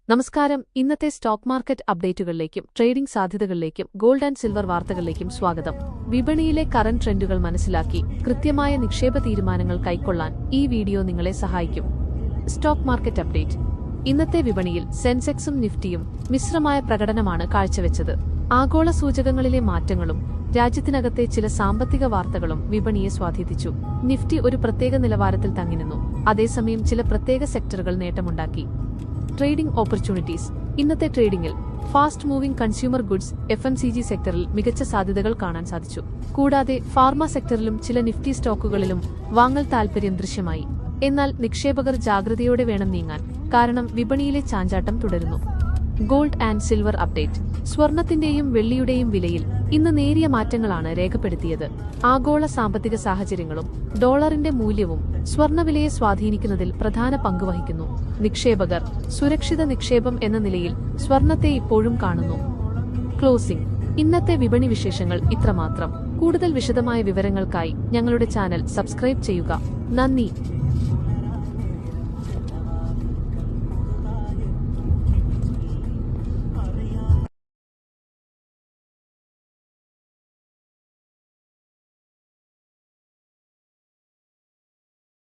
നമസ്കാരം. ഇന്നത്തെ stock market അപ്ഡേറ്റുകളിലേക്കും ട്രേഡിംഗ് സാധ്യതകളിലേക്കും ഗോൾഡ് ആൻഡ് സിൽവർ വാർത്തകളിലേക്കും സ്വാഗതം. വിപണിയിലെ കറന്റ് ട്രെൻഡുകൾ മനസ്സിലാക്കി കൃത്യമായ നിക്ഷേപ തീരുമാനങ്ങൾ കൈക്കൊള്ളാൻ ഈ വീഡിയോ നിങ്ങളെ സഹായിക്കും. Stock market update. ഇന്നത്തെ വിപണിയിൽ സെൻസെക്സും നിഫ്റ്റിയും മിശ്രമായ പ്രകടനമാണ് കാഴ്ചവെച്ചത്. ആഗോള സൂചകങ്ങളിലെ മാറ്റങ്ങളും രാജ്യത്തിനകത്തെ ചില സാമ്പത്തിക വാർത്തകളും വിപണിയെ സ്വാധീനിച്ചു. നിഫ്റ്റി ഒരു പ്രത്യേക നിലവാരത്തിൽ തങ്ങിനിന്നു, അതേസമയം ചില പ്രത്യേക സെക്ടറുകൾ നേട്ടമുണ്ടാക്കി. Trading opportunities. ഇന്നത്തെ ട്രേഡിംഗിൽ fast moving consumer goods FMCG സെക്ടറിൽ മികച്ച സാധ്യതകൾ കാണാൻ സാധിച്ചു. കൂടാതെ ഫാർമ സെക്ടറിലും ചില നിഫ്റ്റി സ്റ്റോക്കുകളിലും വാങ്ങൽ താൽപര്യം ദൃശ്യമായി. എന്നാൽ നിക്ഷേപകർ ജാഗ്രതയോടെ വേണം നീങ്ങാൻ, കാരണം വിപണിയിലെ ചാഞ്ചാട്ടം തുടരുന്നു. Gold and silver update. സ്വർണത്തിന്റെയും വെള്ളിയുടെയും വിലയിൽ ഇന്ന് നേരിയ മാറ്റങ്ങളാണ് രേഖപ്പെടുത്തിയത്. ആഗോള സാമ്പത്തിക സാഹചര്യങ്ങളും ഡോളറിന്റെ മൂല്യവും സ്വർണവിലയെ സ്വാധീനിക്കുന്നതിൽ പ്രധാന പങ്കുവഹിക്കുന്നു. നിക്ഷേപകർ സുരക്ഷിത നിക്ഷേപം എന്ന നിലയിൽ സ്വർണത്തെ ഇപ്പോഴും കാണുന്നു. ക്ലോസിംഗ്. ഇന്നത്തെ വിപണി വിശേഷങ്ങൾ ഇത്രമാത്രം. കൂടുതൽ വിശദമായ വിവരങ്ങൾക്കായി ഞങ്ങളുടെ ചാനൽ സബ്സ്ക്രൈബ് ചെയ്യുക. നന്ദി.